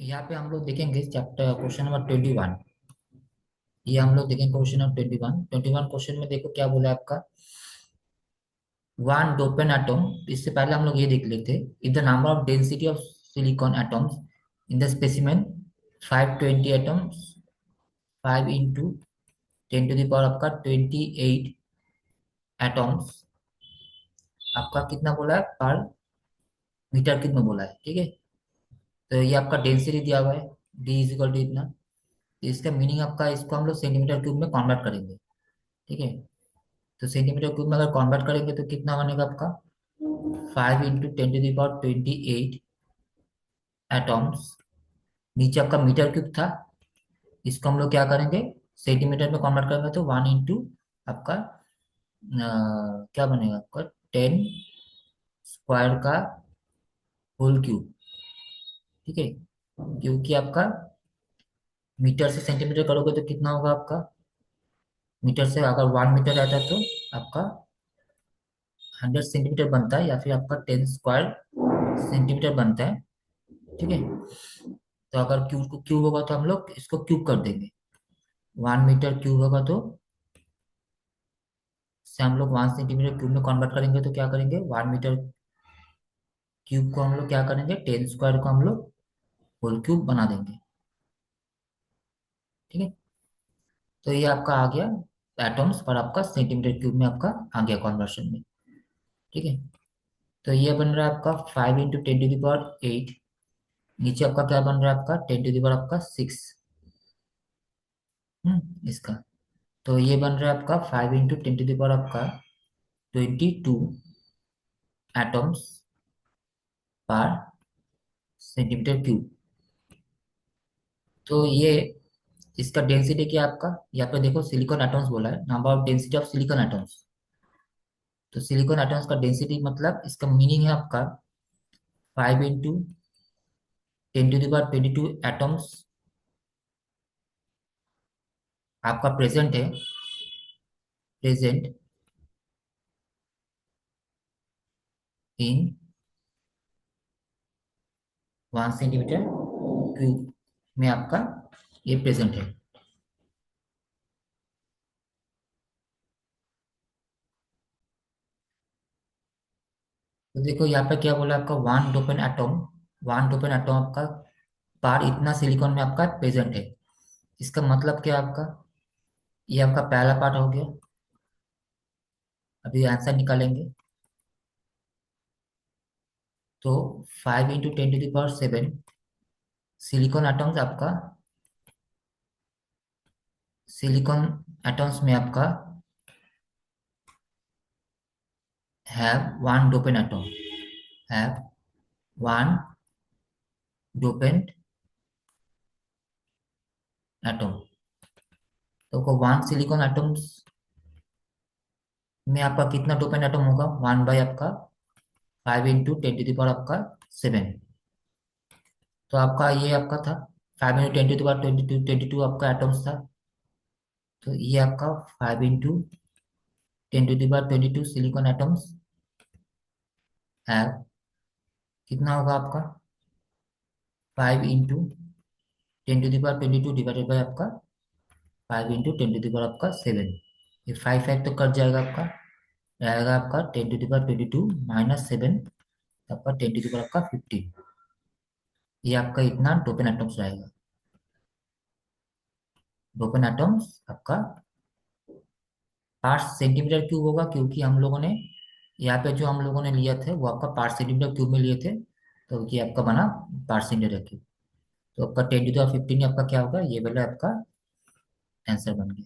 यहाँ पे हम लोग देखेंगे चैप्टर क्वेश्चन नंबर 21। ये हम लोग देखेंगे क्वेश्चन नंबर 21 क्वेश्चन में देखो क्या बोला है आपका। One dopant atom. इससे पहले हम लोग ये देख लेते, if the number of density of silicon atoms in the specimen 520 atoms, 5 × 10⁻⁸ आपका 28 एटम्स। आपका कितना बोला है पर मीटर क्यूब में बोला है, ठीक है। तो ये आपका डेंसिटी दिया हुआ है, डी इज इक्वल टू इतना। तो इसका मीनिंग आपका, इसको हम लोग सेंटीमीटर क्यूब में कन्वर्ट करेंगे, ठीक है। तो सेंटीमीटर क्यूब में अगर कन्वर्ट करेंगे तो कितना बनेगा आपका 5 × 10⁻28 एटॉम्स। नीचे आपका मीटर क्यूब था, इसको हम लोग क्या करेंगे सेंटीमीटर में कन्वर्ट करेंगे तो 1 आपका क्या बनेगा आपका 10 स्क्वायर का होल क्यूब, ठीक है। क्योंकि आपका मीटर से सेंटीमीटर करोगे तो कितना होगा आपका, मीटर से अगर 1 मीटर रहता है तो आपका 100 सेंटीमीटर बनता है, या फिर आपका 10 स्क्वायर सेंटीमीटर बनता है, ठीक है। तो अगर क्यूब को क्यूब होगा तो हम लोग इसको क्यूब कर देंगे। 1 मीटर क्यूब होगा तो से हम लोग 1 सेंटीमीटर क्यूब में कन्वर्ट करेंगे तो क्या करेंगे 1 मीटर क्यूब को हम लोग क्या करेंगे 10 स्क्वायर को हम लोग होल क्यूब बना देंगे, ठीक है। तो ये आपका आ गया एटम्स पर आपका सेंटीमीटर क्यूब में आपका आ गया कन्वर्शन में, ठीक है। तो ये बन रहा है आपका 5 × 10⁸ नीचे आपका क्या बन रहा है आपका 10⁻⁶ आपका 6, इसका। तो ये बन रहा है आपका 5 × 10⁻⁴ आपका 22 एटम्स पर सेंटीमीटर क्यूब। तो ये इसका डेंसिटी क्या है आपका, यहाँ पे देखो सिलिकॉन एटम्स बोला है, number of density of silicon atoms. तो सिलिकॉन एटम्स का डेंसिटी मतलब इसका मीनिंग है आपका 5 × 10⁻22 एटम्स आपका प्रेजेंट है, प्रेजेंट इन 1 सेंटीमीटर क्यूब में आपका ये प्रेजेंट है। तो देखो यहाँ पे क्या बोला आपका वन डोपेन एटम आपका पार इतना सिलिकॉन में आपका प्रेजेंट है। इसका मतलब क्या है आपका, ये आपका पहला पार्ट हो गया। अभी आंसर निकालेंगे तो 5 × 10⁻⁷ सिलिकॉन एटम्स आपका, सिलिकॉन एटम्स में आपका have one dopant atom, have one dopant atom. तो वन सिलिकॉन एटम्स में आपका कितना डोपेन एटम होगा, 1 बाई आपका 5 × 10⁻⁷ आपका 7। तो आपका ये आपका था 5 × 10⁻22 आपका एटम्स था। तो ये आपका 5 × 10⁻22 सिलिकॉन एटम्स है, कितना होगा आपका 5 × 10⁻22 डिवाइडेड बाई आपका 5 × 10⁻⁷ आपका 7। ये 5 तो कट जाएगा आपका, रहेगा आपका 10⁻22 -7 आपका 10 आपका 15। ये आपका इतना डोपेन एटम्स रहेगा। डोपेन एटम्स आपका पार्ट सेंटीमीटर क्यूब होगा, क्योंकि हम लोगों ने यहाँ पे जो हम लोगों ने लिया थे वो आपका पार्ट सेंटीमीटर क्यूब में लिए थे। तो ये आपका बना पार्ट सेंटीमीटर क्यूब। तो आपका 10⁻15 आपका क्या होगा, ये वाला आपका आंसर बन गया।